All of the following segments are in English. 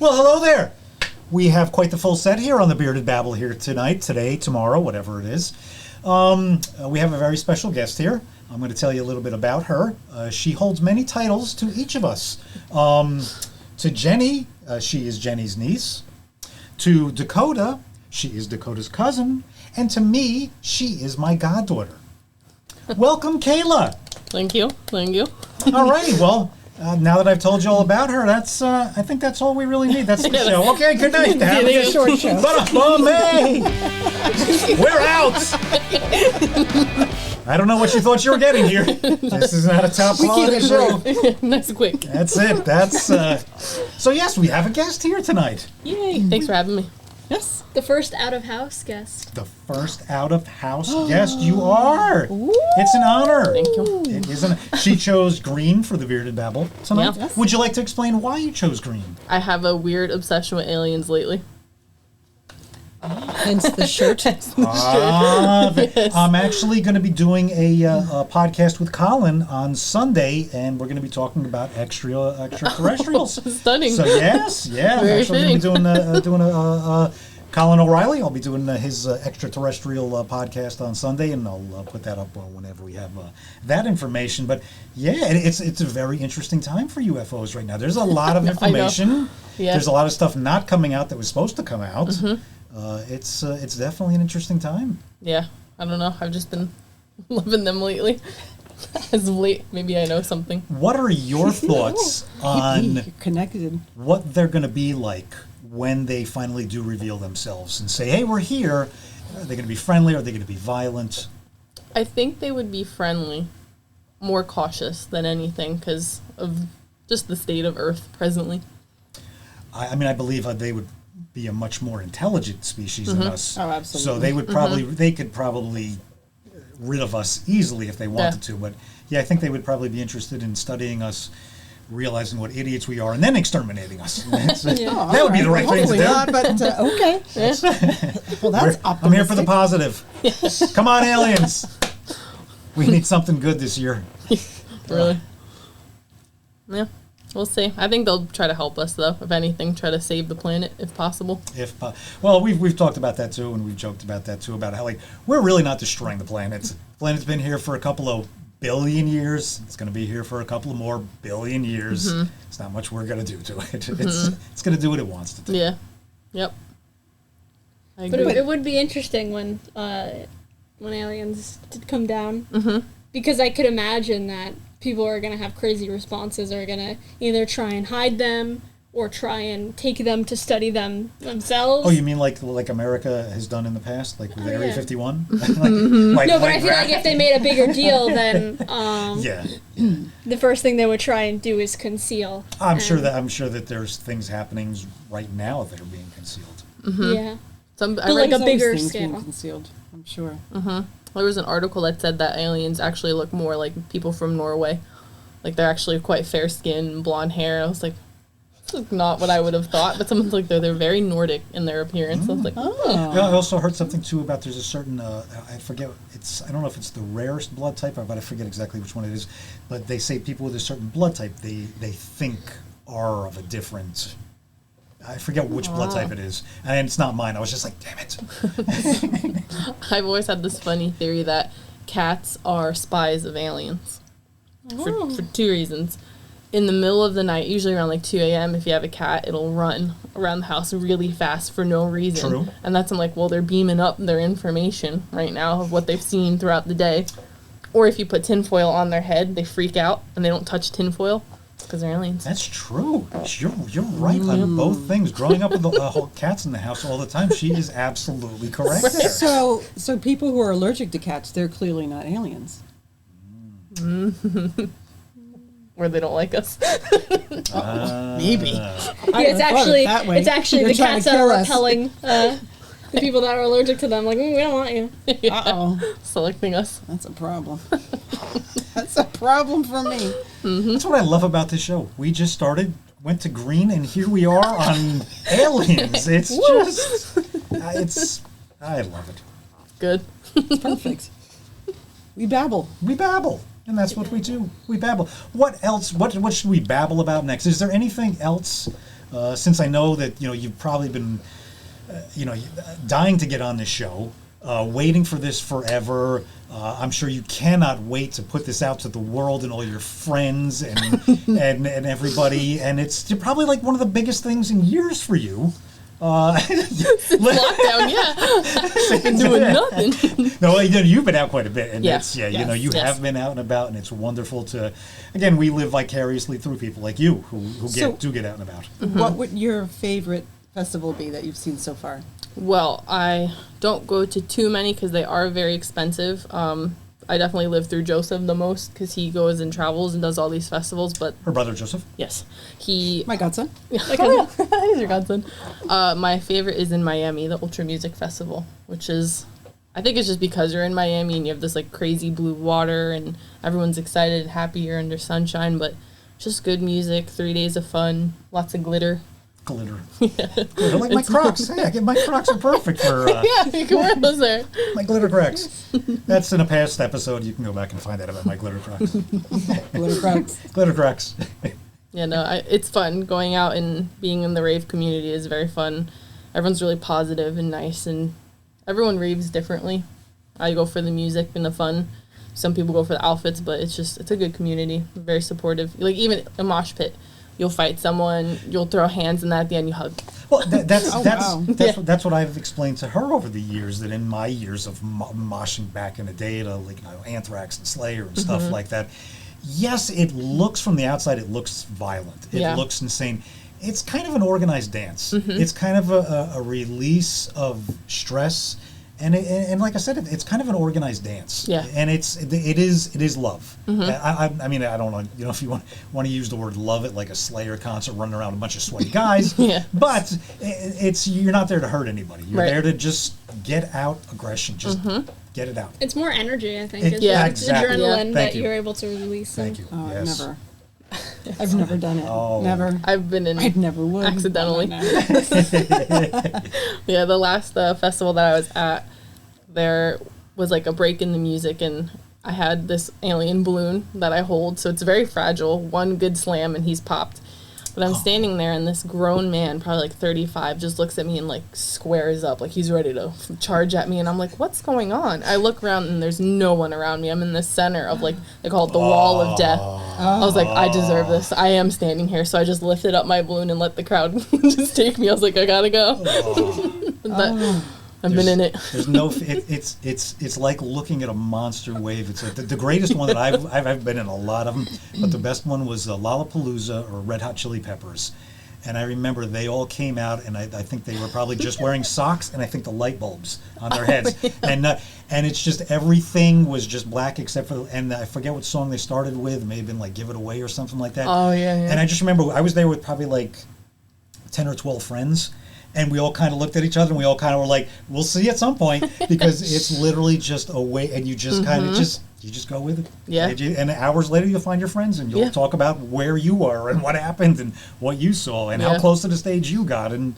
Well, hello there. We have quite the full set here on the Bearded Babble here tonight, today, tomorrow, whatever it is. We have a very special guest here. I'm going to tell you a little bit about her. She holds many titles to each of us. To Jenny, she is Jenny's niece. To Dakota, she is Dakota's cousin. And to me, she is my goddaughter. Welcome, Kayla. Thank you. Thank you. All righty. Well, now that I've told you all about her, that's I think that's all we really need. That's the show. Okay, good night. Have a short show. Hey, we're out. I don't know what you thought you were getting here. This is not a top quality show. Nice and quick. That's it. That's so yes, we have a guest here tonight. Yay. Thanks for having me. Yes. The first out-of-house guest. The first out-of-house guest you are. Ooh. It's an honor. Thank you. It isn't. She chose green for the Bearded Babble tonight. Yeah. Yes. Would you like to explain why you chose green? I have a weird obsession with aliens lately. Hence the shirt. I'm actually going to be doing a podcast with Colin on Sunday, and we're going to be talking about extraterrestrials. Stunning. So yes, yeah. Very I'm actually going to fitting. be doing a Colin O'Reilly. I'll be doing his extraterrestrial podcast on Sunday, and I'll put that up whenever we have that information. But yeah, it's a very interesting time for UFOs right now. There's a lot of information. Yeah. There's a lot of stuff not coming out that was supposed to come out. Mm-hmm. It's definitely an interesting time. Yeah. I don't know. I've just been loving them lately. As of late, maybe I know something. What are your thoughts on You're connected. what they're going to be like when they finally do reveal themselves and say, hey, we're here? Are they going to be friendly? Are they going to be violent? I think they would be friendly, more cautious than anything because of just the state of Earth presently. I mean, I believe they would be a much more intelligent species than us. Oh, absolutely. So they would probably, they could probably rid of us easily if they wanted to. But yeah, I think they would probably be interested in studying us, realizing what idiots we are, and then exterminating us. That would be the right thing to do. Not, but okay. Well, that's optimistic. I'm here for the positive. Come on, aliens. We need something good this year. Really? Yeah. We'll see. I think they'll try to help us, though. If anything, try to save the planet if possible. Well, we've talked about that too, and we've joked about that too, about how we're really not destroying the planet. The planet's been here for a couple of billion years. It's going to be here for a couple of more billion years. Mm-hmm. It's not much we're going to do to it. It's going to do what it wants to do. Yeah. Yep. But it would be interesting when aliens did come down, because I could imagine that people are going to have crazy responses, or are going to either try and hide them or try and take them to study them themselves. Oh, you mean like America has done in the past, like with Area 51? No, but I feel like if they made a bigger deal, then the first thing they would try and do is conceal. I'm sure that there's things happening right now that are being concealed. Mm-hmm. Yeah, but like a bigger scale. Being concealed, I'm sure. There was an article that said that aliens actually look more like people from Norway. Like, they're actually quite fair skin, blonde hair. I was like, this is not what I would have thought. But someone's like, they're very Nordic in their appearance. I was like, Yeah, I also heard something, too, about there's a certain, I forget, I don't know if it's the rarest blood type, but I forget exactly which one it is. But they say people with a certain blood type, they think are of a different... I forget which blood type it is, and it's not mine. I was just like, damn it. I've always had this funny theory that cats are spies of aliens for two reasons. In the middle of the night, usually around like 2 a.m., if you have a cat, it'll run around the house really fast for no reason. True. And that's, I'm like, well, they're beaming up their information right now of what they've seen throughout the day. Or if you put tinfoil on their head, they freak out and they don't touch tinfoil. Because they're aliens. That's true. You're right on both things. Growing up with whole cats in the house all the time, she is absolutely correct. There. So people who are allergic to cats, they're clearly not aliens. Or they don't like us. Maybe. It's actually the cats that are repelling the people that are allergic to them. Like, we don't want you. Selecting us. That's a problem. That's a problem for me. That's what I love about this show. We just went to green, and here we are on aliens. It's just, I love it. Good. Perfect. We babble. We babble, and that's what we do. We babble. What else? What should we babble about next? Is there anything else since I know that you've probably been dying to get on this show, waiting for this forever. I'm sure you cannot wait to put this out to the world and all your friends and and everybody. And it's probably like one of the biggest things in years for you. Lockdown, yeah. Been doing nothing. No, you've been out quite a bit, and Yes. you have been out and about, and it's wonderful to. Again, we live vicariously through people like you who do get out and about. What would your favorite festival be that you've seen so far? Well, I don't go to too many because they are very expensive. I definitely live through Joseph the most because he goes and travels and does all these festivals. But Her brother Joseph. yes, he. My godson. He's your godson. My favorite is in Miami, the Ultra Music Festival, which is, I think it's just because you're in Miami and you have this like crazy blue water and everyone's excited and happy you're under sunshine, but just good music, 3 days of fun, lots of glitter. Glitter. Glitter, like my Crocs. Hey, my Crocs are perfect for Yeah, you can wear those there. my glitter Crocs. That's in a past episode. You can go back and find out about my glitter Crocs. Glitter Crocs. Glitter Crocs. Yeah, no, it's fun. Going out and being in the rave community is very fun. Everyone's really positive and nice, and everyone raves differently. I go for the music and the fun. Some people go for the outfits, but it's a good community. Very supportive. Like, even a mosh pit. You'll fight someone, you'll throw hands, and then at the end you hug. Well, that's Yeah. that's what I've explained to her over the years. That in my years of moshing back in the day to Anthrax and Slayer and stuff like that. Yes, it looks from the outside, it looks violent. It looks insane. It's kind of an organized dance. It's kind of a release of stress. And like I said, it's kind of an organized dance. Yeah. And it is love. I mean, I don't know, if you want to use the word love it like a Slayer concert running around a bunch of sweaty guys. Yeah. But you're not there to hurt anybody. You're Right. there to just get out aggression. Just get it out. It's more energy, I think. Yeah, It's exactly. adrenaline Thank that you. you're able to release. Thank you. Oh, Yes. never. I've never done it. Oh. Never. I've been in I never would. accidentally. No, no. Yeah, the last festival that I was at, there was like a break in the music, and I had this alien balloon that I hold, so it's very fragile. One good slam and he's popped. But I'm standing there, and this grown man, probably like 35, just looks at me and like squares up, like he's ready to charge at me. And I'm like, what's going on? I look around, and there's no one around me. I'm in the center of like, they call it the wall of death. I was like, I deserve this. I am standing here. So I just lifted up my balloon and let the crowd just take me. I was like, I gotta go. But I've been in it. There's no. It's like looking at a monster wave. It's like the greatest one that I've been in a lot of them, but the best one was Lollapalooza or Red Hot Chili Peppers, and I remember they all came out, and I think they were probably just wearing socks and I think the light bulbs on their heads, and it's just everything was just black except for, and I forget what song they started with. It may have been like "Give It Away" or something like that. Oh yeah. And I just remember I was there with probably like 10 or 12 friends. And we all kind of looked at each other, and we all kind of were like, "We'll see at some point," because it's literally just a way, and you just kind of just go with it. Yeah. And hours later, you'll find your friends, and you'll talk about where you were and what happened and what you saw and how close to the stage you got, and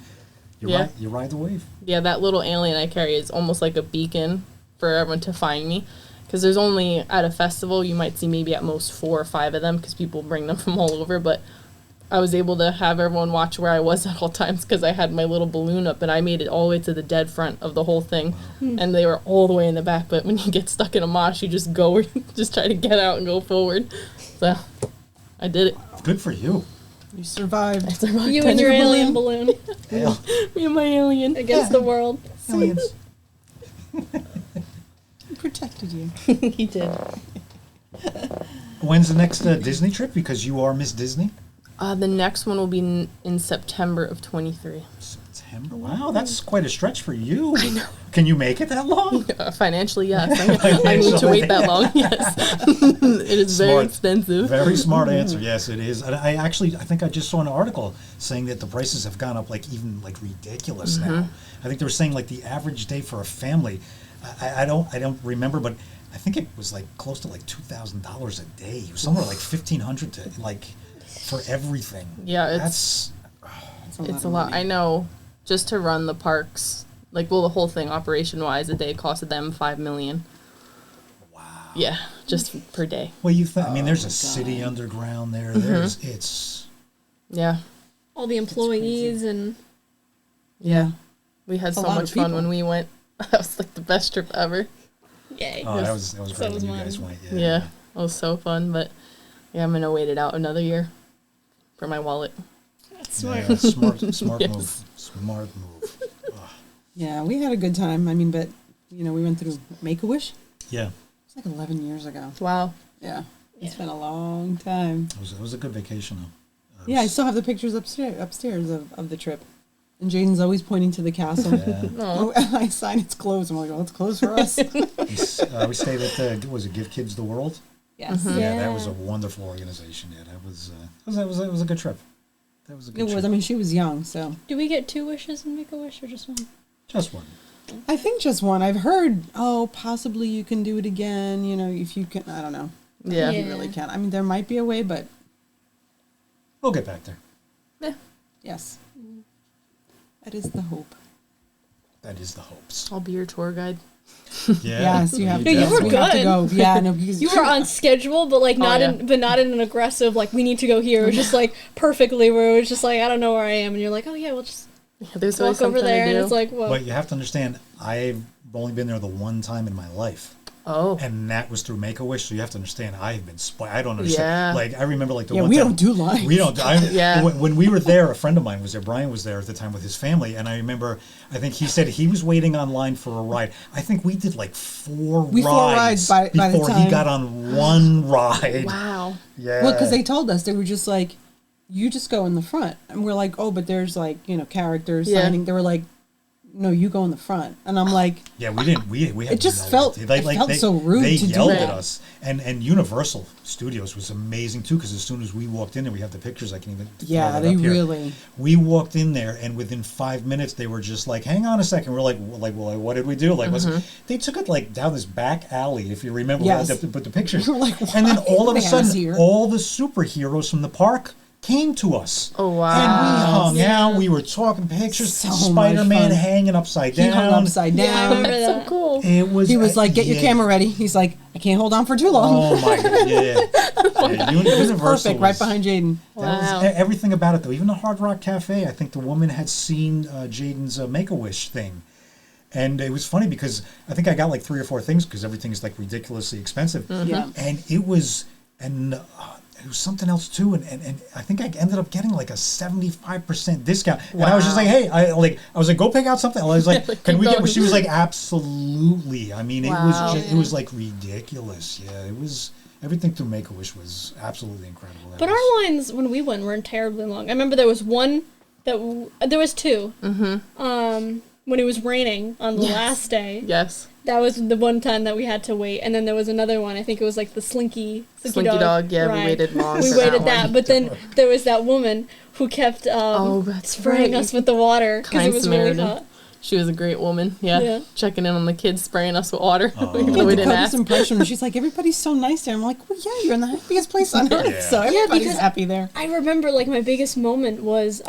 you ride the wave. Yeah, that little alien I carry is almost like a beacon for everyone to find me. Because there's only, at a festival, you might see maybe at most 4 or 5 of them, because people bring them from all over, but I was able to have everyone watch where I was at all times because I had my little balloon up, and I made it all the way to the dead front of the whole thing. And they were all the way in the back, but when you get stuck in a mosh, you just go, just try to get out and go forward. So I did it. Good for you. You survived. I survived. You and your alien balloon Hell, Me and my alien. against the world. aliens. He protected you. He did. When's the next Disney trip? Because you are Miss Disney. The next one will be in September of 23. September. Wow, that's quite a stretch for you. I know. Can you make it that long? Financially, yes. I need to wait that long, yes. It is Smart. very expensive. Very smart answer. Yes, it is. I think I just saw an article saying that the prices have gone up like ridiculous now. I think they were saying like the average day for a family. I don't remember, but I think it was like close to like $2,000 a day. It was somewhere like $1,500 to like for everything. Yeah, That's it's a lot. I know. Just to run the parks, like, well, the whole thing operation-wise, a day costed them $5 million. wow. Yeah, just per day. Well, I mean, there's a city underground there. It's Yeah. all the employees and Yeah. We had A so lot of much fun people. when we went. That was like the best trip ever. yay. Oh, that was So great was when you mine. guys went. Yeah. It was so fun, but yeah, I'm gonna wait it out another year for my wallet. That's smart. Yeah, smart Yes. move. Smart move. Yeah, we had a good time. I mean, but, we went through Make-A-Wish. Yeah, It's like 11 years ago. Wow. Yeah. It's Yeah. been a long time. it was a good vacation though. Yeah, I still have the pictures upstairs of the trip. And Jaden's always pointing to the castle. Yeah. Oh, I sign it's closed. I'm like, oh, it's closed for us. We stayed at was it Give Kids the World? Yes. Yeah, that was a Yeah. wonderful organization. Yeah, that was a good trip. That was a good It was. trip. I mean, she was young, so. Do we get 2 wishes and make a wish or just one? Just one. I think just one. I've heard, possibly you can do it again, if you can. I don't know. yeah. You really can. I mean, there might be a way, but We'll get back there. yes. That is the hope. That is the hopes. I'll be your tour guide. Yeah. Yes, you have No, you were we have to good. go. Yeah, no, because You were on schedule, but like not yeah. not in an aggressive like we need to go here. It was just like perfectly where it was just like I don't know where I am, and you're like, oh yeah, we'll just Yeah, there's always walk over something there, to and do. it's like whoa. But you have to understand, I've only been there the one time in my life. Oh. And that was through Make-A-Wish, so you have to understand, I have been I don't understand. Yeah. Like, I remember, like, the yeah, one we time... don't do lines. We don't. Yeah. When we were there, a friend of mine was there. Brian was there at the time with his family, and I remember. I think he said he was waiting online for a ride. I think we did like four rides by the before he time. got on one ride. Wow. Yeah. Well, because they told us, they were just like, you just go in the front. And we're like, oh, but there's like, characters Yeah. signing. They were like, no, you go in the front. And I'm like, Yeah, we didn't. We had It just no felt- idea. it felt so rude They to do yelled that. at us, and Universal Studios was amazing too. Because as soon as we walked in there, we have the pictures. I can even throw yeah, that they up here. really. We walked in there, and within 5 minutes, they were just like, "Hang on a second." We're like, well, what did we do? Like, they took it like down this back alley, if you remember. Yes. But the pictures. We were like, and then why all of a they have us sudden, here? all the superheroes from the park came to us. Oh, wow. And we hung Yeah. out. We were talking pictures. So much Spider-Man fun. hanging upside He down. hung upside Yeah, I down. remember So that. cool. It was. He was like, get your yeah. camera ready. He's like, I can't hold on for too long. Oh my god! Yeah. Universal Perfect, right was- behind Jaden. That was Wow. everything about it, though. Even the Hard Rock Cafe, I think the woman had seen Jaden's Make-A-Wish thing. And it was funny because I think I got like 3 or 4 things because everything is like ridiculously expensive. Yeah. And it was, it was something else too. And I think I ended up getting like a 75% discount. And I was just Wow. like, hey, I was like, go pick out something. I was like, Like, can keep we get, going. she was like, absolutely. I mean, Wow. it was like ridiculous. Yeah, it was, everything through Make-A-Wish was absolutely incredible. That But was- our lines when we went weren't terribly long. I remember there was one that there was 2. Mm-hmm. When it was raining on the last day, Yes. that was the one time that we had to wait, and then there was another one. I think it was like the Slinky Slinky Dog, yeah, we ride. waited long We for waited that that, one. but then there was that woman who kept Oh, that's spraying right. us with the water because it Kind was really Samaritan. hot. She was a great woman. Yeah. Yeah. Checking in on the kids, spraying us with water. Oh. Even Yeah, though we didn't Dakota's ask. impression. She's like, everybody's so nice there. I'm like, well, yeah, you're in the happiest place on earth. Yeah. So everybody's because- happy there. I remember like my biggest moment was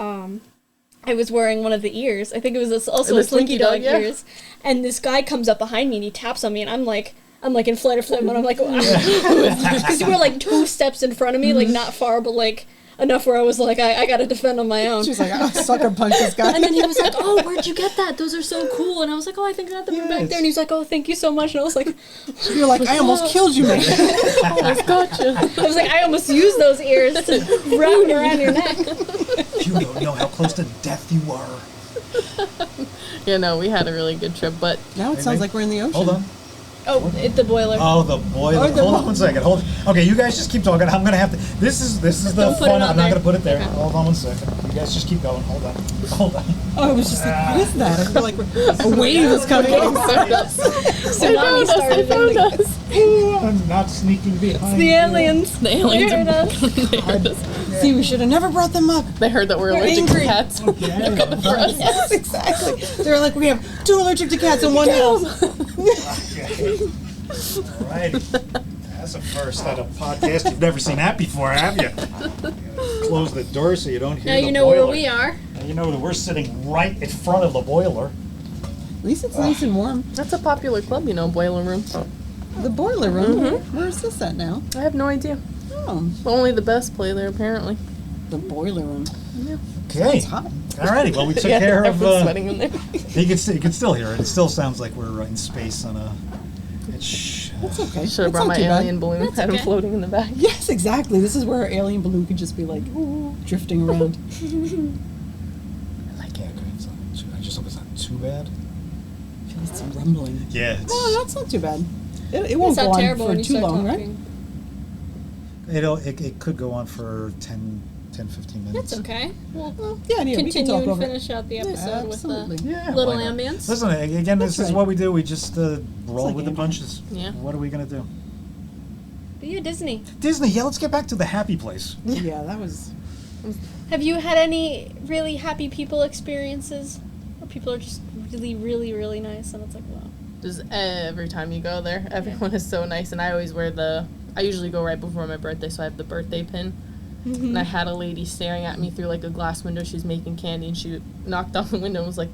I was wearing one of the ears. I think it was also The a Slinky Dog yeah. ears, and this guy comes up behind me and he taps on me, and I'm like in flight or flame, and I'm like, because you were like 2 steps in front of me, like not far, but like enough where I was like, I got to defend on my own. She was like, oh, sucker punch this guy. And then he was like, "Oh, where'd you get that? Those are so cool." And I was like, "Oh, I think I got them from back Yes. there." And he's like, "Oh, thank you so much." And I was like, You're like, I almost killed you, man. Almost gotcha. "I was like, I almost used those ears to wrap around your neck." You don't know how close to death you were. Yeah, no, we had a really good trip, but Now it sounds like we're in the ocean. Hold on. Oh, it's the boiler. Oh, the boiler. Or the Hold on 1 second. Okay, you guys just keep talking. I'm gonna have to. This is the Don't put it fun. on I'm not there. gonna put it there. Okay. Hold on 1 second. You guys just keep going. Hold on. Oh, I was just like, what is that? I feel like a wave is coming in. Tsunami started. found us. I'm not sneaking behind. The aliens. The aliens Heard are us. they heard us. See, we should have never brought them up. They heard that we're They're allergic angry. to cats. Yes, exactly. They're like, we have 2 allergic to cats in one house. All right. That's a first at a podcast. You've never seen that before, have you? Close the door so you don't hear Now the you know boiler. where we are. Now you know that we're sitting right in front of the boiler. At least it's nice and warm. That's a popular club, you know, boiler room. The boiler room. Where's this at now? I have no idea. Oh, Only the best play there, apparently. the boiler room. Okay. It's hot. Alrighty. Well, we took Yeah, care of. everyone's sweating in there. You can still hear it. It still sounds like we're in space on a. That's okay. Should have That's brought not my too bad. alien balloon. That's Had him okay. floating in the back. Yes, exactly. This is where our alien balloon could just be like drifting around. I like it. I just hope it's not too bad. I feel it's rumbling. Yeah. No, that's not too bad. It won't It's go not on terrible for when you too start long, right? talking. It could go on for 10, 15 minutes. That's okay. We'll Yeah, we can continue talk and over it. finish out the episode with absolutely. the Yeah. little why not? ambience. Listen, again, this That's is right. what we do. We just roll like with the ambience. punches. Yeah. What are we gonna do? But yeah, Disney. Disney. Yeah, let's get back to the happy place. Yeah, that was. Have you had any really happy people experiences? Where people are just really, really, really nice and it's like, wow. Just every time you go there, everyone is so nice. And I always wear I usually go right before my birthday, so I have the birthday pin. And I had a lady staring at me through like a glass window. She was making candy, and she knocked on the window and was like,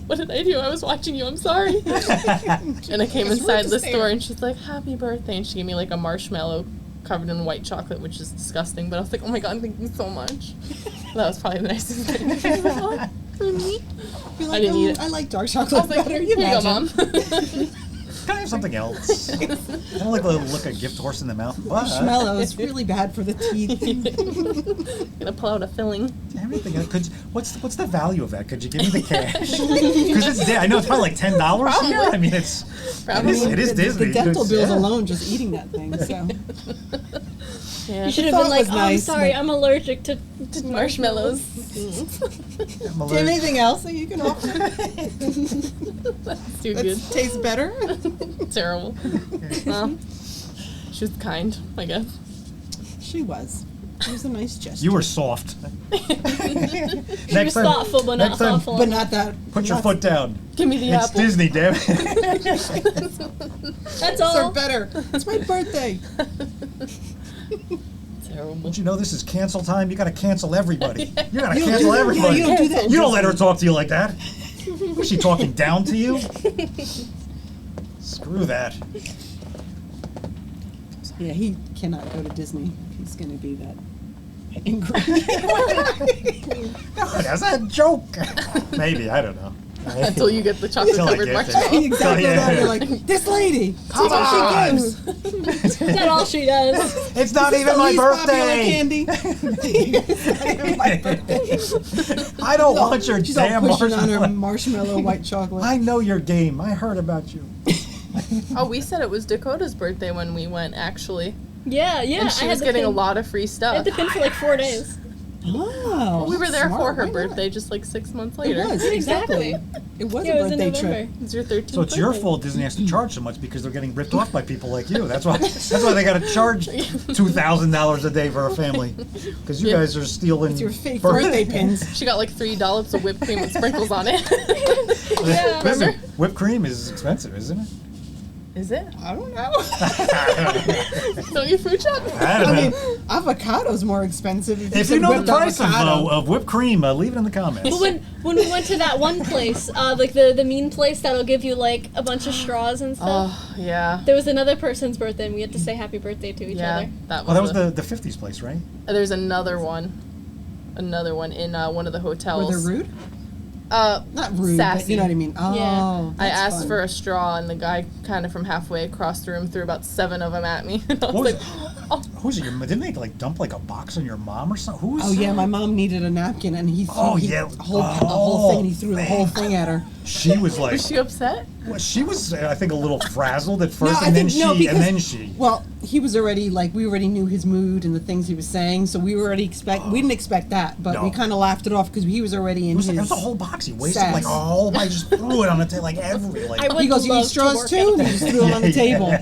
"What did I do? I was watching you. I'm sorry." And I came inside the store, and she's like, "Happy birthday!" And she gave me like a marshmallow covered in white chocolate, which is disgusting. But I was like, "Oh my god, thank you so much." That was probably the nicest thing. You're I didn't eat it. I like dark I chocolate was like, better. "Here You you go, imagine. Mom." Can I have something else? I don't like the look a gift horse in the mouth. But Marshmallow is really bad for the teeth. Gonna pull out a filling. everything. What's the value of that? Could you give me the cash? Because it's I know it's probably like $10 here. I mean, Probably. it is the, Disney. The dental bills Yeah. alone, just eating that thing. So Yeah. You should have thought been like, was oh, nice, I'm sorry, but- I'm allergic to Marshmallows. I'm do you have anything else that you can offer That's too that good. tastes better? Terrible. Well, she was kind, I guess. She was. It was a nice gesture. You were soft. She was thoughtful, but not next time, thoughtful. but not that. Put your not foot down. Give me the It's apple. Disney, damn it. That's Serve all. better. It's my birthday. Terrible. Don't you know this is cancel time? You got to cancel everybody. You got to You don't cancel do that. everybody. Yeah, you don't do that. You don't let her talk to you like that. Was she talking down to you? Screw that. Yeah, he cannot go to Disney. He's going to be that angry. No, that's a joke. Maybe, I don't know. Until you get the chocolate Until I covered get marshmallow. Exactly. Yeah. That. You're like, this lady. Come That's all on. she gives. Is that all she does? It's not This is even the my least popular birthday. candy. It's not even my birthday. I don't want your She's all damn pushing on her marshmallow. marshmallow white chocolate. I know your game. I heard about you. Oh, we said it was Dakota's birthday when we went, actually. Yeah, yeah. And she I was had getting a pin. lot of free I stuff. had the pin for like 4 days. Oh, We were there smart. for her Why not? birthday just like 6 months It later. was, Exactly. exactly. It was Yeah, a it was in birthday November. trip. It's your 13th So it's your birthday. fault Disney has to charge so much because they're getting ripped off by people like you. That's why they got to charge $2,000 a day for a family because you Yeah. guys are stealing It's your fake birth- birthday pins. She got like 3 dollops of whipped cream with sprinkles on it. Yeah. Listen, Remember? whipped cream is expensive, isn't it? Is it? I don't know. Don't you fruit shop? I don't I know. mean, avocado's more expensive. If you said know the whipped price avocado. of whipped cream, leave it in the comments. But when we went to that one place, like the mean place that'll give you like a bunch of straws and stuff, Oh, yeah. there was another person's birthday and we had to say happy birthday to each Yeah, other. that was, Well, that was a- the 50s place, right? There's another one. Another one in one of the Were hotels. they rude? Not rude, but Sassy. you know what I mean. Oh, Yeah. I that's asked fun. for a straw, and the guy kind of from halfway across the room threw about 7 of them at me. And I What was was like, it? oh, Who's it? Didn't they like dump like a box on your mom or something? Who was? Oh yeah, my mom needed a napkin, and he threw Oh, he, yeah. a whole thing. And he threw the whole man. thing at her. She was like, was she upset? well, she was I think a little frazzled at first, I and then think- no, she, because- and then she. Well, he was already like we already knew his mood and the things he was saying, so we were already we didn't expect that, but we No. kind of laughed it off because he was already in It was, his. like, it was a whole box. He wasted sass. like a whole. I just threw it on the table like every like. I would He goes, "You love need to straws work too?" at a And he place just threw it on the table.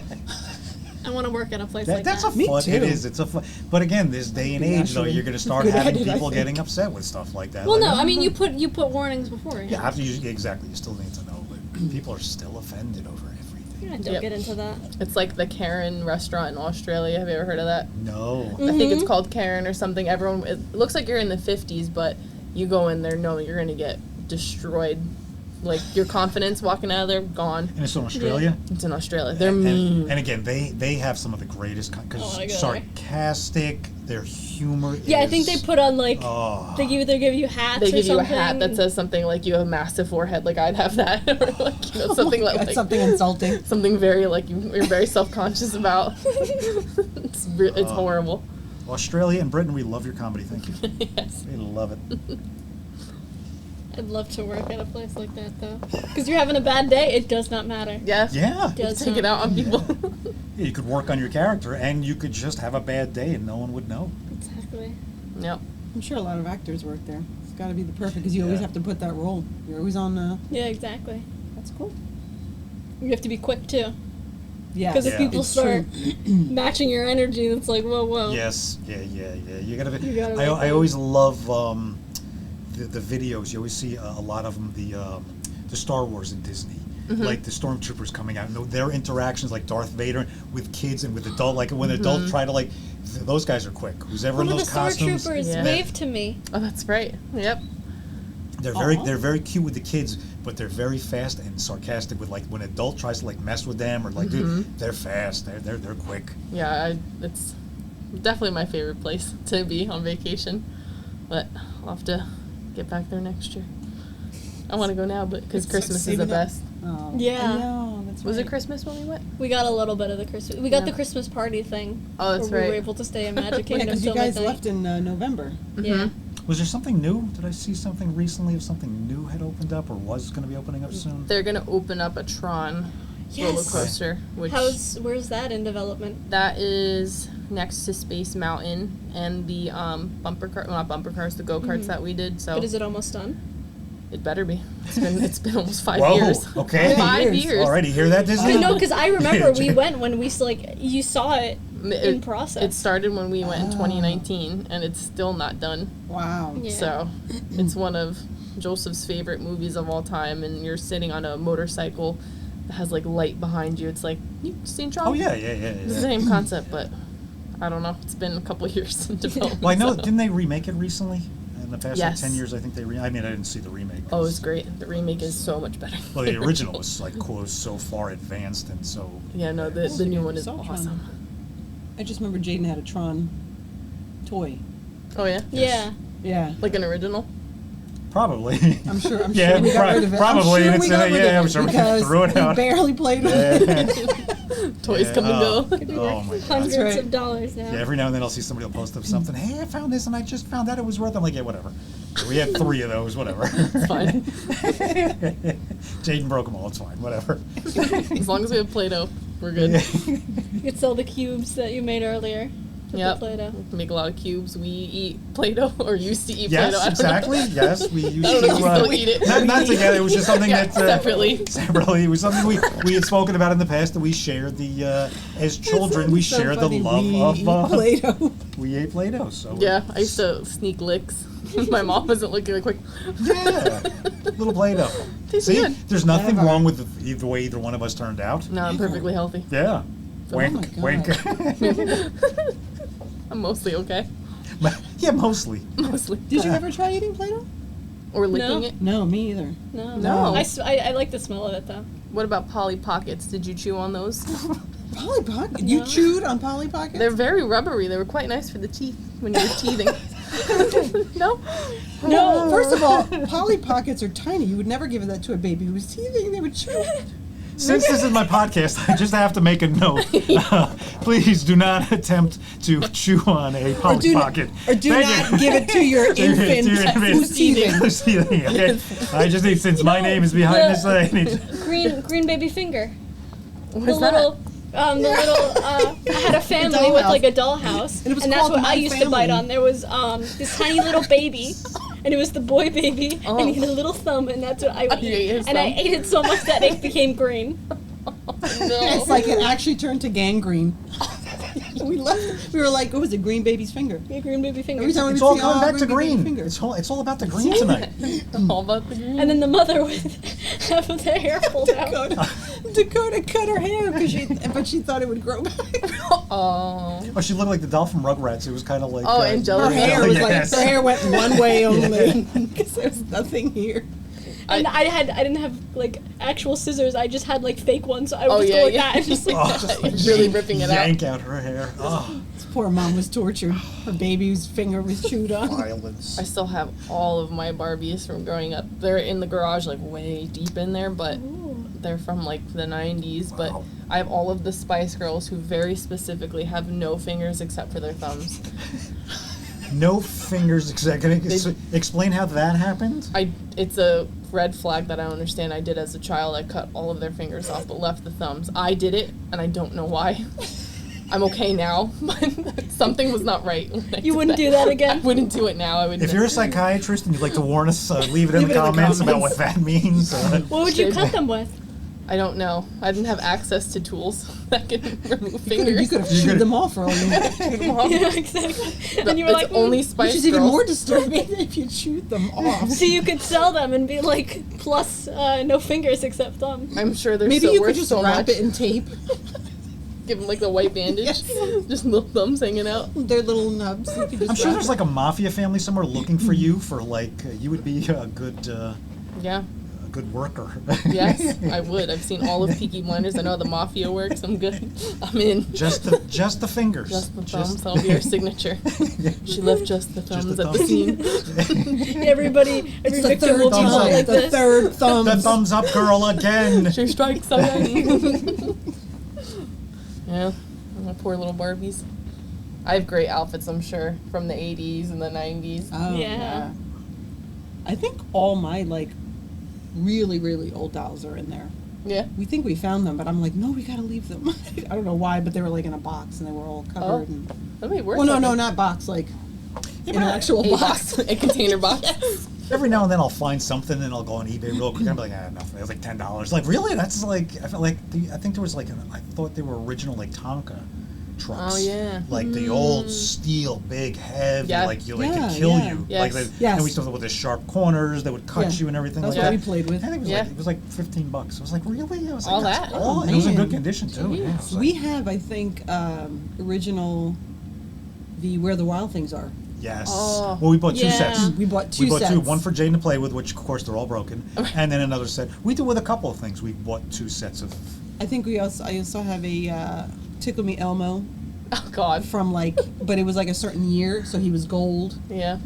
I want to work at a place That, like that's that. a Me fun. too. It is. It's a fun. But again, this day and age, though, Actually, you're going to start good having at it, I people think. getting upset with stuff like that. Well, Like, no, I mean you put warnings before. Yeah, after you exactly. You still need to know, but people are still offended over everything. Yeah, don't Yep. get into that. It's like the Karen restaurant in Australia. Have you ever heard of that? No. I think it's called Karen or something. It looks like you're in the 50s, but you go in there knowing you're going to get destroyed like your confidence walking out of there gone. And it's in Australia? It's in Australia. They're mean. And again, they have some of the greatest, because sarcastic, their humor is... Yeah, I think they put on, like, oh. they either give you hats or something. They give you a hat that says something like, you have a massive forehead, like I'd have that. Or like, you know, something like something insulting. Something very, like, you're very self-conscious about. It's horrible. Australia and Britain, we love your comedy, thank you. Yes. We love it. I'd love to work at a place like that, though. Because you're having a bad day, it does not matter. Yeah. Yeah. Does Take it out on people. Yeah, you could work on your character, and you could just have a bad day, and no one would know. Exactly. Yep. I'm sure a lot of actors work there. It's got to be the perfect, because you always Yeah. have to put that role. You're always on. Yeah, exactly. That's cool. You have to be quick, too. Yeah. Because if Yeah. people It's start matching your energy, it's like, whoa, whoa. Yes, yeah. You gotta be. You gotta I like always love the videos. You always see a lot of them. The Star Wars in Disney, like the stormtroopers coming out. And their interactions, like Darth Vader with kids and with adult. Like when adults try to like, those guys are quick. Who's ever One in of those the costumes? stormtroopers Yeah. waved to me. Oh, that's right. Yep. They're very cute with the kids, but they're very fast and sarcastic with like when an adult tries to like mess with them or like dude, they're fast. They're quick. Yeah, it's definitely my favorite place to be on vacation. But I'll have to get back there next year. I want to go now, but because Christmas is the best. Oh. Yeah. I know, that's Was right. it Christmas when we went? We got a little bit of the Christmas. We got Yeah. the Christmas party thing. Oh, that's where We right. were able to stay in Magic Yeah, Kingdom because you till guys midnight. left in November. Yeah. Was there something new? Did I see something recently of something new had opened up or was going to be opening up soon? They're gonna open up a Tron roller Yes. coaster, which Where's that in development? that is next to Space Mountain and the bumper car, well, not bumper cars, the go karts that we did. So But is it almost done? it better be. It's been almost 5 Whoa, years. okay. 5 Years. years. Already hear that, Disney? No, because I remember we went when we you saw it in process. It started when we went in 2019, and it's still not done. Wow. Yeah. So it's one of Joseph's favorite movies of all time, and you're sitting on a motorcycle that has like light behind you. It's like, you seen Tron? Oh, yeah. It's the same concept, but I don't know. It's been a couple of years in development. Well, I know, so. didn't they remake it recently? In the past Yes. 10 years, I think I didn't see the remake. Oh, it's great. The remake is so much better. Well, the original was like so far advanced and so... Yeah, no, the Oh, new yeah, one is saw Tron. awesome. I just remember Jaden had a Tron toy. Oh, yeah? Yeah. Yeah. Like an original? Probably. I'm sure Yeah, we got rid of it. probably, I'm and sure we it's got in rid it, yeah, of I'm it sure we because threw it out. he barely played with it. Toys Yeah. come and go. Could be Oh worth my God. hundreds That's right. of dollars now. Yeah, every now and then I'll see somebody will post up something. Hey, I found this and I just found out it was worth. I'm like, yeah, whatever. We had 3 of those, whatever. It's fine. Jaden broke them all. It's fine, whatever. As long as we have Play-Doh, we're good. You could sell the cubes that you made earlier. with the Yep. Play-Doh. Make a lot of cubes. We eat Play-Doh, or used to eat Yes, Play-Doh. I don't exactly. know. Yes, we used I don't know if to. you still eat it. Not together. It was just something Yeah, that separately. Separately, it was something we had spoken about in the past that we shared the as children we So shared the funny. love We of eat Play-Doh. we ate Play-Doh. So Yeah, I used to sneak licks. My mom wasn't looking like quick. yeah, little Play-Doh. Tastes See, good. there's nothing Never. wrong with the way either one of us turned out. No, I'm perfectly healthy. Yeah. Oh Wink, my wink. I'm mostly okay. Yeah, mostly. Mostly. Did you ever try eating Play-Doh? Or licking No. it. No, me either. No. No. I like the smell of it, though. What about Polly Pockets? Did you chew on those? Polly Pocket? You No. chewed on Polly Pockets? They're very rubbery. They were quite nice for the teeth when you were teething. No? No, first of all, Polly Pockets are tiny. You would never give that to a baby who was teething. They would chew it. Since this is my podcast, I just have to make a note. Please do not attempt to chew on a Polly Pocket. Or do Thank not you. give it to your To your infant infant. who's teething. Who's teething, okay? I just need, since my name is behind this, I need Green baby finger. What's The little, I had a family with dollhouse. like a dollhouse, And it was that's called what My I used to bite Family. on. There was this tiny little baby, and it was the boy baby, Oh. and he had a little thumb, and that's what I would You eat. ate his And I thumb? ate it so much that it became green. It's like it actually turned to gangrene. We were like, what was it, green baby's finger? Yeah, green baby finger. Every time we It's all see, coming back to baby green. finger. It's all about the green tonight. all about the green. And then the mother with half of the hair pulled out. Dakota cut her hair but she thought it would grow back. Oh. Oh, she looked like the doll from Rugrats. It was kind of like Oh, Angelica. Her hair was Yes. like her hair went one way only because there was nothing here. And I didn't have like actual scissors. I just had like fake ones. So I would just go like that. And just like really ripping it out. Yank out her hair. Oh, This poor mom was tortured. Her baby's finger was chewed on. violence. I still have all of my Barbies from growing up. They're in the garage, like way deep in there, but they're from like the 90s. But Wow. I have all of the Spice Girls who very specifically have no fingers except for their thumbs. No fingers. Explain how that happened. It's a red flag that I don't understand. I did as a child. I cut all of their fingers off, but left the thumbs. I did it, and I don't know why. I'm okay now, but something was not right. When I You did wouldn't do that again? I wouldn't do it now. I would. If you're a psychiatrist and you'd like to warn us, leave it in the comments about what that means. What would you cut them with? I don't know. I didn't have access to tools that can remove You fingers. could have chewed them off for all you know. Yeah, exactly. And you were It's like, only Which Spice is even Girls. more disturbing if you chewed them off. So you could sell them and be like, plus no fingers except thumb. I'm sure they're Maybe so you worth could just so wrap much. it in tape. Give them like the white bandage, Yes. just little thumbs hanging out. Their little nubs. You could just I'm sure wrap there's it. like a mafia family somewhere looking for you for like you would be a Yeah. good worker. Yes, I would. I've seen all of Peaky Blinders. I know how the mafia works. I'm good. I'm in. Just the fingers. Just the thumbs. That'll be our signature. She left just the thumbs the at the thumbs. scene. Every It's the victim will third be thumbs thumb. up. like The this. third thumb. The thumbs up girl again. She strikes again. Yeah, my poor little Barbies. I have great outfits, I'm sure, from the 80s and the 90s. Oh, Yeah. I think all my like really, really old dolls are in there. Yeah. We think we found them, but I'm like, no, we gotta leave them. I don't know why, but they were like in a box and they were all covered. Oh. And, That'd be worth well, no, something. not box, like Yeah, in an but actual A box. box, a container box. Every now and then I'll find something and I'll go on eBay real quick and be like, nothing. It was like $10. Like really? That's like I felt like I think there was like I thought they were original like Tonka trucks. Oh, yeah. Like the old steel, big, heavy, Yeah. like you Yeah, could kill yeah. you. Yes. Like they, Yes. and we still with the sharp corners that would cut Yeah. you and everything That's like what that. we played with. I think it was Yeah. like it was like $15. I was like, really? I was like, All that's that? all? Oh, It was in good man. condition too. Yeah. I was like, We have, I think, original the Where the Wild Things Are. yes. Oh. Well, we bought two Yeah. sets. We bought two We bought sets. two, one for Jaden to play with, which of course they're all broken, and then another set. We did with a couple of things. We bought two sets of. I think I also have a Tickle Me Elmo Oh, God. from like, but it was like a certain year, so he was gold. Yeah.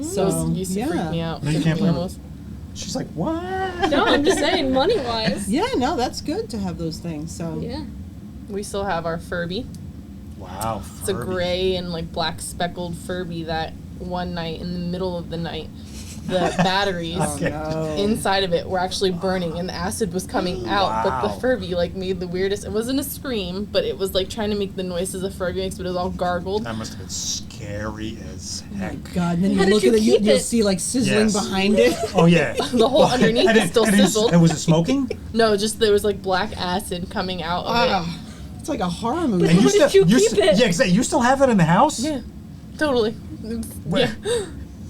So Those used to freak me out. No, you can't Tickle me play almost. She's like, what? No, I'm just saying, money wise. Yeah, no, that's good to have those things. So Yeah. We still have our Furby. Wow. It's a gray and like black speckled Furby that one night in the middle of the night, the batteries Oh, Okay. no. inside of it were actually burning and the acid was coming out, but the Wow. Furby like made the weirdest. It wasn't a scream, but it was like trying to make the noises a Furby makes, but it was all gargled. That must have been scary as heck. God, and then How you did look you at it, keep you'll it? see like sizzling Yes. behind it. Oh yeah. The whole underneath and is still sizzled. And was it smoking? No, just there was like black acid coming out of Ah, it's like a horror movie. And How did you keep it? Yeah, exactly. You still have it in the house? it. Yeah, totally. Where? Yeah.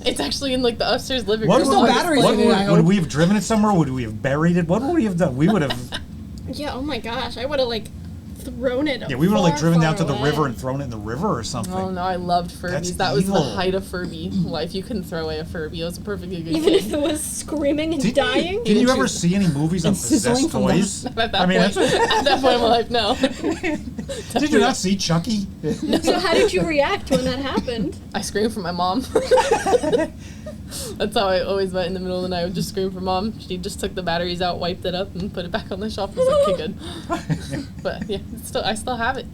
It's actually in like the upstairs living What room. There's no would, batteries what in it, I would hope. we have driven it somewhere? Would we have buried it? What would we have done? We would have. Yeah, oh my gosh. I would have like thrown it. Yeah, we would have like far, driven far down to the away. river and thrown it in the river or something. Oh no, I loved Furbies. That's That was the evil. height of Furby life. You couldn't throw away a Furby. It was a perfectly good Even if kid. it was screaming and Did dying. you, did you ever choose- see any movies on And sizzling possessed from the- toys? At that I mean, point, that's at that point in my life, no. Did you not see Chucky? So how did you react when that happened? I screamed for my mom. That's how I always went in the middle of the night. I would just scream for mom. She just took the batteries out, wiped it up, and put it back on the shelf. I was like, okay, good. But yeah, I still have it.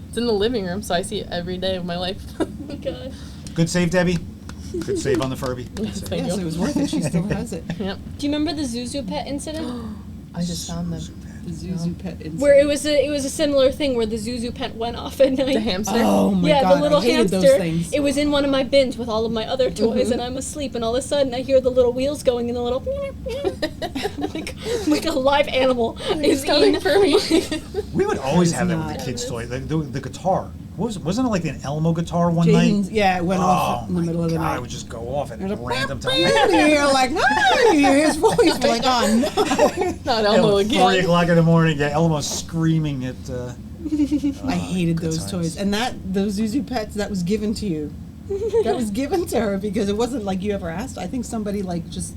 It's in the living room, so I see it every day of my life. Oh my god. Good save, Debbie. Good save on the Furby. Yes, Good thank save. Yes, it was worth it. She still has it. Yep. Do you remember the Zuzu pet incident? I just found them. The Zuzu pet incident. Where it was a similar thing where the Zuzu pet went off at night. The hamster. Oh my yeah, god, the little I hated hamster. those things. It was in one of my bins with all of my other toys, and I'm asleep, and all of a sudden I hear the little wheels going, and the little like a live animal is coming in for me. We would always It's have that with not. the kids' toy. The guitar. Wasn't it like an Elmo guitar one Jaden's, night? yeah, it went off Oh in the my middle of the God, night. it would just go off at There's a random and times. you're like, no, you hear his voice. We're like, oh no. Not Elmo 3 again. o'clock in the morning, yeah, Elmo's screaming at. I hated good those times. toys. And those Zuzu pets, that was given to you. That was given to her because it wasn't like you ever asked. I think somebody like just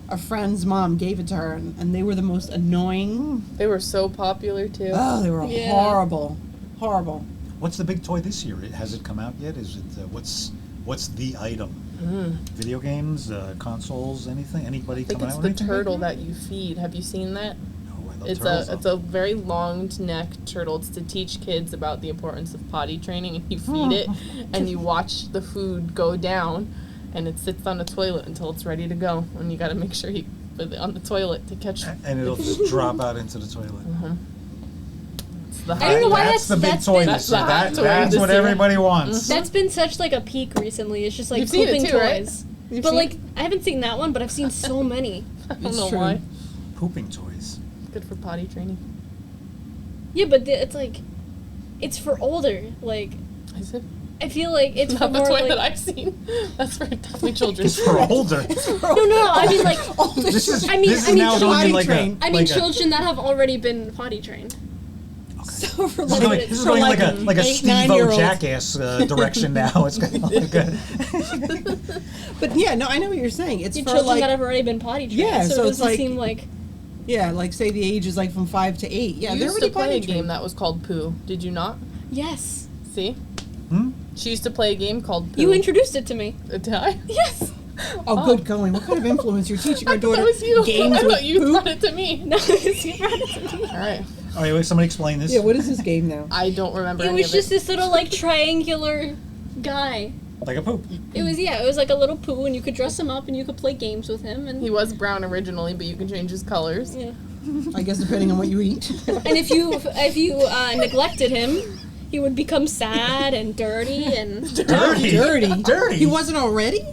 a friend's mom gave it to her, and they were the most annoying. They were so popular too. Oh, they were Yeah. horrible. Horrible. What's the big toy this year? Has it come out yet? Is it what's the item? Video games, consoles, anything? Anybody I think coming it's out the with anything? turtle that you feed. Have you seen that? No, I love It's turtles, it's a very long necked turtle. It's to teach kids about the importance of potty training, and you feed it, and you watch the food go down, and it sits on the toilet until it's ready to go, and you got to make sure you put it on the toilet to catch. and it'll just drop out into the toilet. It's the I don't know why That's the big that's toy been- this year. That's the That's hot toy what this year. everybody wants. That's been such like a peak recently. It's just like You've seen it pooping too, right? toys. You've But seen like I haven't seen that one, but I've seen so many. I don't It's know true. why. Pooping toys. Good for potty training. Yeah, but it's like, it's for older. Like Is it? I feel like it's for Not the more toy like that I've seen. That's for definitely children. It's for older. no. I mean like This is I mean- this I is mean, now children- going in like trained. a I mean like a- children that have already been potty trained. So for This is going, like, this is for going like, like a 8, Steve-O 9-year-olds. Jackass direction now. It's going like a, But yeah, no, I know what you're saying. It's The for children like, that have already been potty trained. Yeah, so, so it it's doesn't like- seem like yeah, like say the age is like from 5 to 8. Yeah, You they're used already to play a potty game trained. that was called Pooh. Did you not? yes. See? hmm? She used to play a game called Pooh. You introduced it to me. Did I? Yes. Oh, good going. What kind of influence you're teaching our I thought daughter? that was you. Games I with thought you poop? brought it to me. No, you brought it to me. All right. All right, wait, somebody explain this. Yeah, what is this game now? I don't remember It any was of just it. this little like triangular guy. Like a poop. It was like a little poo, and you could dress him up, and you could play games with him, and He was brown originally, but you can change his colors. yeah. I guess depending on what you eat. And if you neglected him, he would become sad and dirty, and Dirty. Dirty. Dirty. He wasn't already?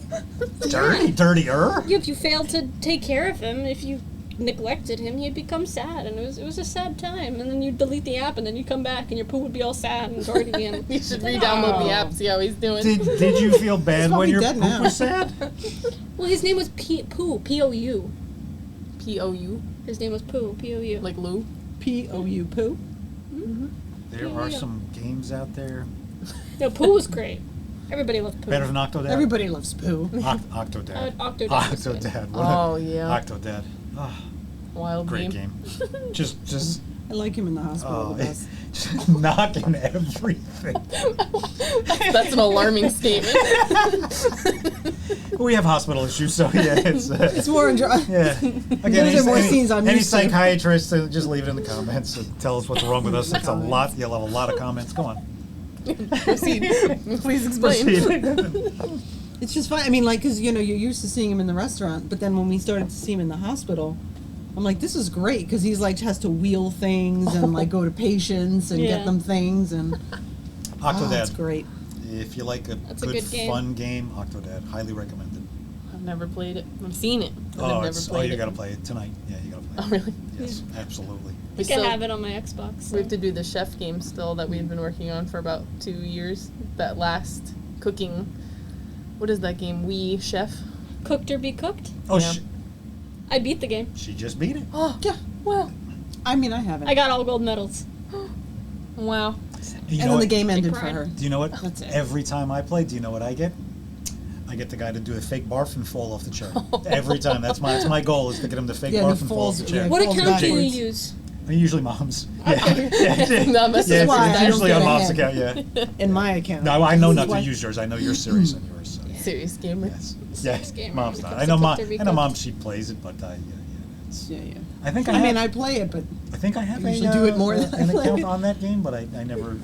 dirty. Dirtier. if you failed to take care of him, if you neglected him, he'd become sad, and it was a sad time. And then you'd delete the app, and then you'd come back, and your poo would be all sad and dirty, and You should re-download the app, see how he's doing. Did you feel bad when probably your dead poop now. was sad? well, his name was Pooh, P-O-U. P-O-U? His name was Pooh, P-O-U. Like Lou? P-O-U, poo? There are some games out there. No, Pooh was great. Everybody loved Pooh. Better than Octodad? Everybody loves poo. Octodad. Octodad was great. Octodad. What Oh, yeah. Octodad. Ah, Wild great game. game. Just I like him in the hospital. the best. just knocking everything. That's an alarming statement. We have hospital issues, so yeah, it's It's more enjoyable. yeah. Again, Those are more scenes I'm any used to. psychiatrist, just leave it in the comments and tell us what's wrong with us. It's a lot. You'll have a lot of comments. Go on. Proceed. Please explain. Proceed. It's just fun. I mean, like, because, you're used to seeing him in the restaurant, but then when we started to see him in the hospital, I'm like, this is great, because he's, like, has to wheel things and, like, go to patients and Yeah. get them things, and that's Octodad. great. If you like a That's a good, good game. fun game, Octodad. Highly recommended. I've never played it. I've seen it, but I've Oh, never played you it. got to play it tonight. Yeah, you got to play Oh, it. really? Yes, absolutely. I We think I still- have it on my Xbox. We have to do the chef game still that we've been working on for about 2 years. That last cooking. What is that game? We Chef? Cooked or be cooked? Oh, Yeah. I beat the game. she just beat it. Oh, Yeah. wow. I mean, I haven't. I got all gold medals. Wow. You and know then the what? game ended for pride. her. Do you know what? That's it. Every time I play, do you know what I get? I get the guy to do a fake barf and fall off the chair. Every time. That's my goal is to get him to fake Yeah, barf he and fall off falls- the chair. yeah. What Falls account do you backwards. use? Usually mom's. Yeah. yeah. No, this yeah, is why I it's don't usually get on mom's ahead. account, yeah. In my account. No, I know This not is to why- use yours. I know you're serious on yours. So. Serious gamer. Yes. Serious Yeah. gamer. Mom's not. Cooks I know or mom. cooked or be I know cooked. mom. She plays it, but it's. Yeah, yeah. I think I mean, I play it, but I think I have I usually do it more than I an play account it. on that game, but I never.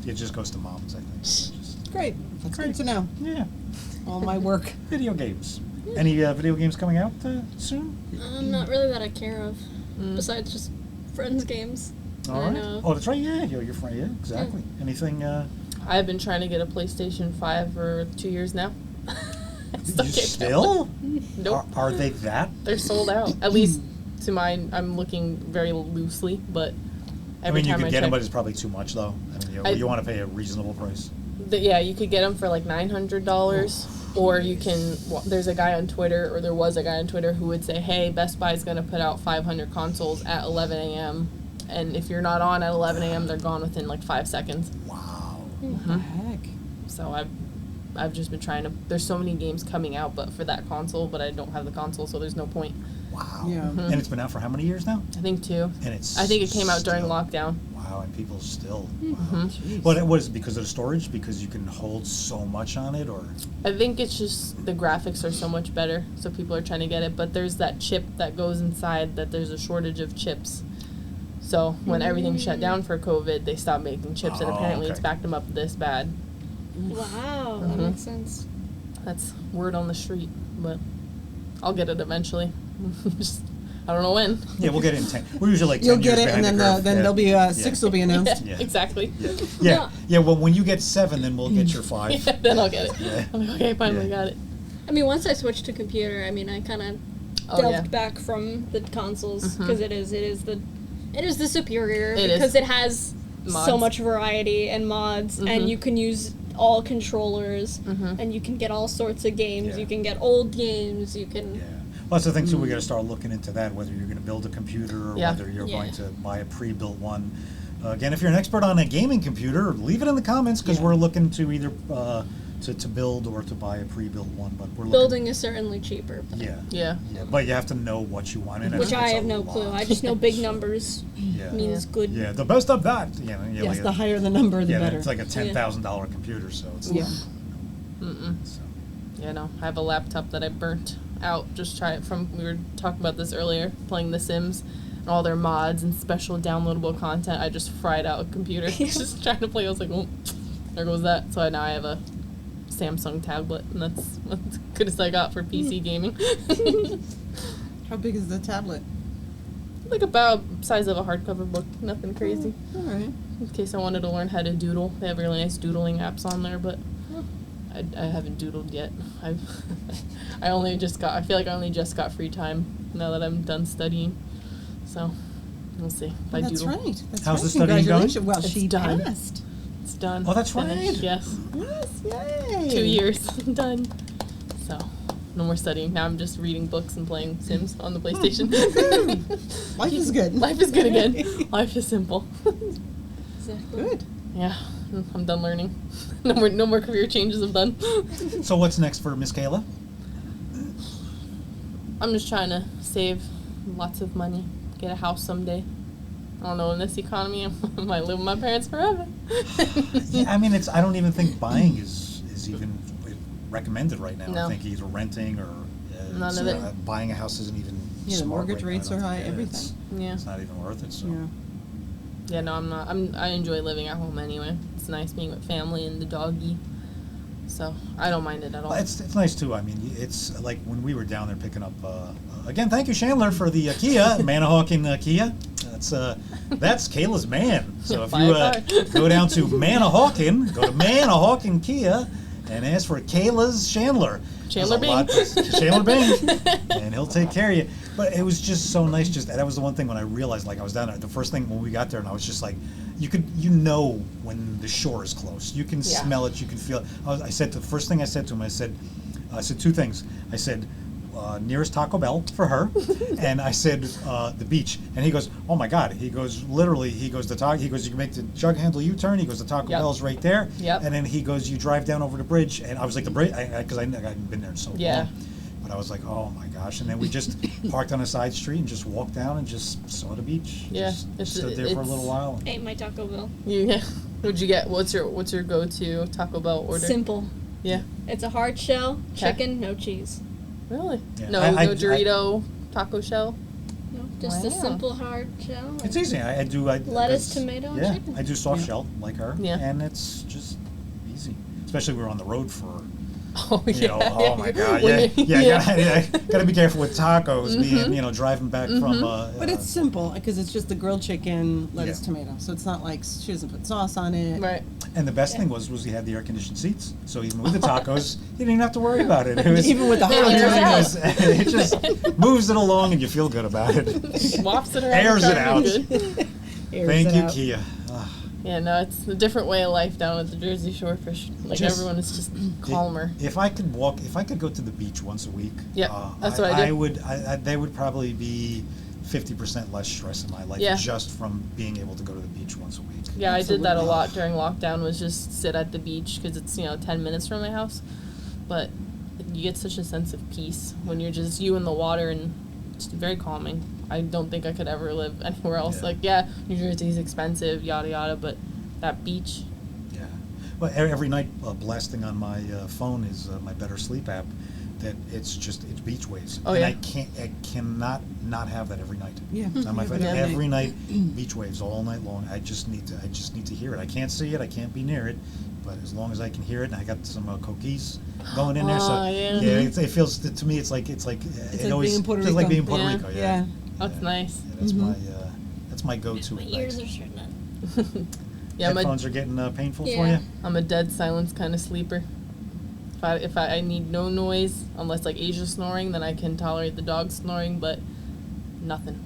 It just goes to mom's. I think. It's just, great. That's good to know. yeah. All my work. Video games. Any video games coming out soon? Not really that I care of. Besides just friends games. All I right. know. Oh, that's right. Yeah, you're your friend. Yeah, exactly. Anything? I've been trying to get a PlayStation 5 for 2 years now. I still You can't get still? one. Nope. Are they that? They're sold out. At least to mine, I'm looking very loosely, but I every mean, you time could I get them, check, but it's probably too much, though. I mean, I- you want to pay a reasonable price. yeah, you could get them for like $900, or you can. Well, there's a guy on Twitter, or there was a guy on Twitter who would say, "Hey, Best Buy's gonna put out 500 consoles at 11 a.m. and if you're not on at 11 a.m., they're gone within like 5 seconds." Wow. What the heck? So I've just been trying to. There's so many games coming out, but for that console, but I don't have the console, so there's no point. Wow. Yeah. And it's been out for how many years now? I think 2. And it's. I think it came out during still- lockdown. Wow, and people still. Mm-hmm. Wow. Jeez. What was it because of the storage? Because you can hold so much on it, or? I think it's just the graphics are so much better, so people are trying to get it. But there's that chip that goes inside that there's a shortage of chips. So when everything shut down for COVID, they stopped making chips, and Oh, apparently okay. it's backed them up this bad. Wow, that Mhm. makes sense. That's word on the street, but I'll get it eventually. Just, I don't know when. Yeah, we'll get it in 10. We're usually like 10 You'll years get it, behind and the then curve. then Yeah. there'll be Yeah. 6 will be announced. Yeah. Exactly. Yeah. Yeah, well, when you get 7, then we'll get your 5. Yeah, then I'll get it. Yeah. I'm like, okay, finally Yeah. got it. I mean, once I switched to computer, I mean, I kind of Oh, delved yeah. back from the consoles Mhm. because it is the superior It is. because it has so Mods. much variety and mods, Mhm. and you can use all controllers, Mhm. and you can get all sorts of games. Yeah. You can get old games. You can. Yeah. Well, that's the thing, too. We got to start looking into that, whether you're going to build a computer or Yeah. whether you're Yeah. going to buy a pre-built one. Again, if you're an expert on a gaming computer, leave it in the comments because Yeah. we're looking to either to build or to buy a pre-built one. But we're looking. Building is certainly cheaper, but Yeah. Yeah. Yeah, but you have to know what you want in it. which I It's a have no clue. lot. I just know big numbers Yeah. means good. Yeah, the best of that. Yeah, yeah, Yes, like the higher the number, the yeah, better. it's like a $10,000 computer, so it's Yeah. Mm-mm. So. Yeah, no. I have a laptop that I burnt out. Just try it from. We were talking about this earlier, playing The Sims, and all their mods and special downloadable content. I just fried out a computer just trying to play. I was like, well, there goes that. So now I have a Samsung tablet, and that's as good as I got for PC gaming. How big is the tablet? Like about size of a hardcover book. Nothing crazy. All right. In case I wanted to learn how to doodle, they have really nice doodling apps on there, but I haven't doodled yet. I've I feel like I only just got free time now that I'm done studying. So we'll see if I That's doodle. right. That's How's right. the studying going? Congratulations. Well, It's she done. passed. It's done. Oh, that's Finished. right. Yes. Yes, yay. 2 years done. So no more studying. Now I'm just reading books and playing Sims on the PlayStation. Life is good. Life is good again. Life is simple. Exactly. Good. Yeah, I'm done learning. No more career changes. I'm done. So what's next for Miss Kayla? I'm just trying to save lots of money, get a house someday. I don't know, in this economy, I might live with my parents forever. Yeah, I mean, I don't even think buying is even recommended right now. No. I think either renting or None of it. Buying a house isn't even Yeah, the smart mortgage right now. rates I don't are high, think- everything. Yeah. It's not even worth it. So. Yeah. Yeah, no, I'm not. I enjoy living at home anyway. It's nice being with family and the doggy. So I don't mind it at all. Well, it's nice too. I mean, it's like when we were down there picking up. Again, thank you, Chandler, for the Kia Manahawkin Kia. That's Kayla's man. So if Buy you a car. go down to Manahawkin, go to Manahawkin Kia, and ask for Kayla's Chandler. Chandler There's a lot- Chandler Bing, and he'll take care of you. But it was just so nice. Just that was the one thing when I realized, like I was down there. The first thing when we got there, and I was just like, you know when the shore is close. You can Yeah. smell it. You can feel it. I said the first thing I said to him. I said 2 things. I said, nearest Taco Bell for her, and I said the beach. And he goes, oh my God. He goes, literally. He goes, you can make the jug handle U-turn. He goes, the Taco Yep. Bell's right there. Yep. And then he goes, you drive down over the bridge. And I was like, the bridge, because I hadn't been there in so Yeah. long. But I was like, oh my gosh. And then we just parked on a side street and just walked down and just saw the beach. Yeah, Just stood there for a little while. Ate my Taco Bell. Yeah. What'd you get? What's your go-to Taco Bell order? Simple. Yeah. It's a hard shell, 'Kay. chicken, no cheese. Really? Yeah. No, I- no Dorito taco shell. No, just a Wow. simple hard shell. It's easy. I do. Lettuce, that's- tomato, and yeah, chicken. I do soft Yeah. shell like her. Yeah. And it's just easy. Especially we were on the road for, Oh you yeah. know, oh my God. When Yeah, you- gotta be careful with tacos, Mm-hmm. being, driving back from, But it's simple because it's just the grilled chicken, lettuce, Yeah. tomato. So it's not like she doesn't put sauce on it. Right. and the best thing was he had the air-conditioned seats. So even with the tacos, you didn't even have to worry about it. It was, Even with the It hot airs dog. out. it just moves it along and you feel good about it. Wafts it around. Airs it trying to out. be good. Airs Thank it you, out. Kia. Ah. Yeah, no, it's a different way of life down at the Jersey Shore. Like Just- everyone is just calmer. If I could go to the beach once a week, Yep, that's what I do. They would probably be 50% less stress in my life just from being able to go to the beach once a week. Yeah, I did that a lot during lockdown, was just sit at the beach because it's, 10 minutes from my house. But you get such a sense of peace when you're just you in the water, and it's very calming. I don't think I could ever live anywhere else. New Jersey's expensive, yada yada, but that beach. Yeah. Well, every night blasting on my phone is my Better Sleep app. That it's beach waves. Oh, and yeah. I cannot not have that every night. Yeah. On my phone. Yeah. Every night, beach waves all night long. I just need to hear it. I can't see it. I can't be near it. But as long as I can hear it, and I got some cookies going in there, so it feels to me it's like it always being in Puerto feels like being in Rico. Puerto Rico. Yeah. That's nice. Yeah, that's my go-to. My at ears night. are shutting up. Yeah, Headphones are getting painful for Yeah. you. I'm a dead silence kind of sleeper. If I need no noise, unless like Asia's snoring, then I can tolerate the dog snoring, but nothing.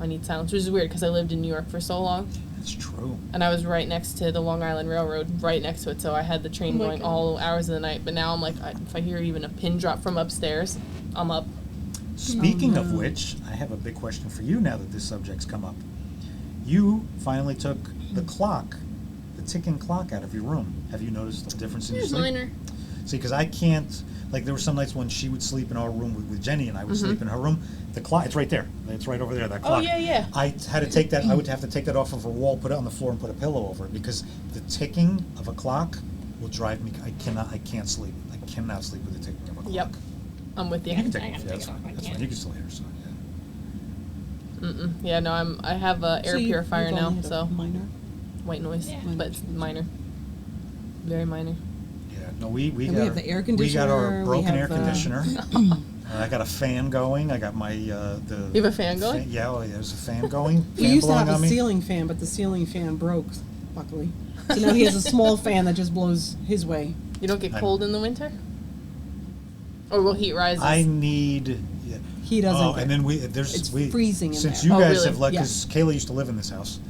I need silence, which is weird because I lived in New York for so long, That's true. and I was right next to the Long Island Railroad, right next to it, so I had the train Oh my going God. all hours of the night. But now I'm like, if I hear even a pin drop from upstairs, I'm up. Speaking of which, I have a big question for you now that this subject's come up. You finally took the clock, the ticking clock out of your room. Have you noticed a difference in your It's sleep? minor. See, because I can't, like there were some nights when she would sleep in our room with Jenny and I would sleep in her room. The clock, it's right there. It's right over there, that clock. yeah. I had to take that, I would have to take that off of her wall, put it on the floor and put a pillow over it because the ticking of a clock will drive me, I can't sleep. I cannot sleep with the ticking of a clock. Yep, I'm with you. You can take I it gotta off, yeah, take that's it off, fine, I that's can't. fine, you can still hear her, so, yeah. Yeah, no, I have a air So purifier you've now, only had a so minor. white noise, Yeah. but it's minor, very minor. Yeah, no, we And we got have the air we got our conditioner, we broken air have, conditioner. I got a fan going. I got my You have a fan going? yeah, there's a fan going. We Fan used to blowing have on a me. ceiling fan, but the ceiling fan broke, luckily. So now he has a small fan that just blows his way. You don't get I- cold in the winter? Or will heat rises? I need. Yeah. He doesn't. Oh, get- and then It's freezing in since there. you Oh, guys really? have left, Yeah. because Kayla used to live in this house,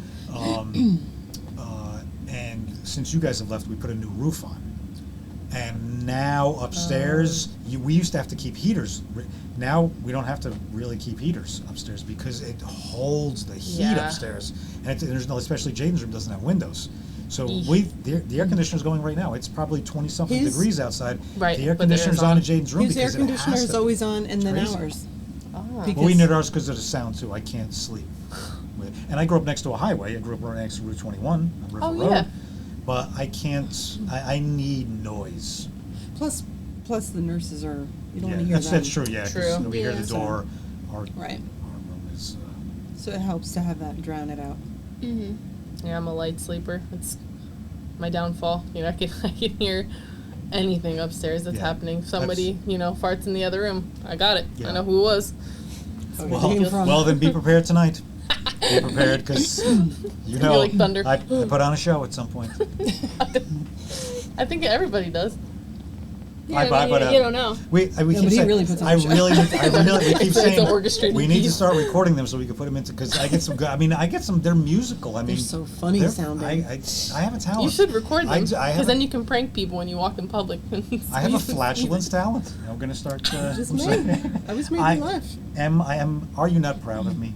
and since you guys have left, we put a new roof on. And now upstairs, we used to have to keep heaters. Now we don't have to really keep heaters upstairs because it holds the heat Yeah. upstairs. And there's no, especially Jaden's room doesn't have windows. So Eesh. the air conditioner's going right now. It's probably 20-something His- degrees outside. Right, The air but it is conditioner's on in on. Jaden's room His air because it has conditioner is to. always on, and then crazy. ours. Oh. Because- Well, we need ours because of the sound too. I can't sleep. And I grew up next to a highway. I grew up right next to Route 21 on River Oh, Road. yeah. But I can't. I need noise. Plus the nurses are. You don't Yeah, want to hear them. that's true. Yeah, 'cause True. we hear Yeah. the door. Our Right. room is. So it helps to have that drown it out. Mm-hmm. Yeah, I'm a light sleeper. It's my downfall. I can hear anything upstairs that's Yeah, happening. Somebody, farts in the other room. I got it. Yeah. I know who it was. So Well, it came from- Well, then be prepared tonight. Be prepared because you know like thunder. I put on a show at some point. I think everybody does. Yeah, but, you don't know. We but keep he saying, really puts on I a show. really we keep It's an saying orchestrated we need to piece. start recording them so we can put them into because I get some good. I mean, I get some. They're musical. I mean, They're so funny they're- sounding. I have a talent. You should record them I because have then a- you can prank people when you walk in public. I have a flatulence talent. I'm going to start. Just I'm me. sorry. I was made I me laugh. am. Are you not proud of me?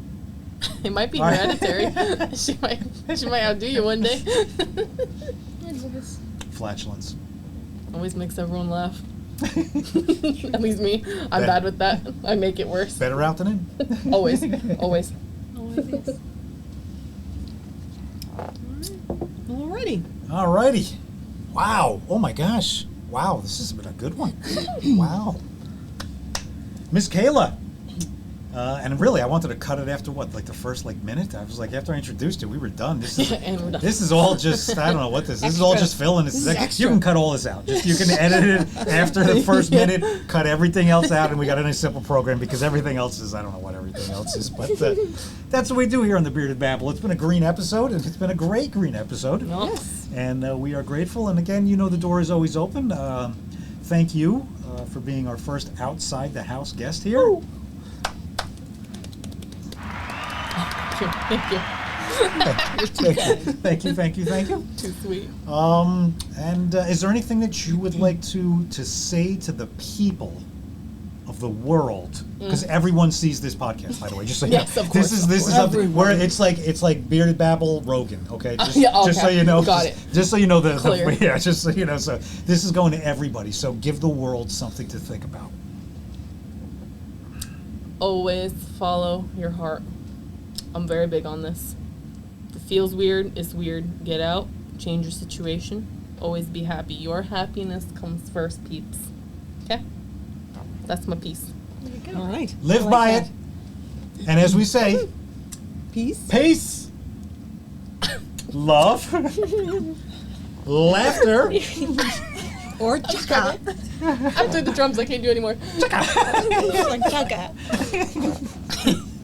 It might be All right. hereditary. she might outdo you one day. Flatulence. Always makes everyone laugh. At least me. I'm bad with that. I make it worse. Better out than in. Always. Always. Alrighty. Alrighty. Wow. Oh my gosh. Wow. This has been a good one. Wow. Miss Kayla. And really, I wanted to cut it after like the first minute. I was like, after I introduced you, we were done. This is And we're done. This is all just I don't know what this. This is all Extra. just filling. This is This is you extra. can cut all this out. You can edit it after the first minute. Cut everything else out, and we got a nice simple program because everything else is I don't know what everything else is, but that's what we do here on the Bearded Babble. It's been a green episode, and it's been a great green episode. No. Yes. And we are grateful. And again, the door is always open. Thank you for being our first outside the house guest here. Thank you. Thank you. Too sweet. And is there anything that you would like to say to the people of of the world, because everyone sees this podcast, by the way. Just so you Yes, know, of course, this is something where it's like Bearded Babble Rogan. Okay, just, just so you know, Got it. Just so you know Clear. yeah, just so you know. So this is going to everybody. So give the world something to think about. Always follow your heart. I'm very big on this. If it feels weird, it's weird. Get out, change your situation. Always be happy. Your happiness comes first, peeps. Okay? That's my piece. All right. Live I like by that. it. And as we say, Peace. peace, love, laughter. Or chaka. After the drums, I can't do anymore. Like chaka.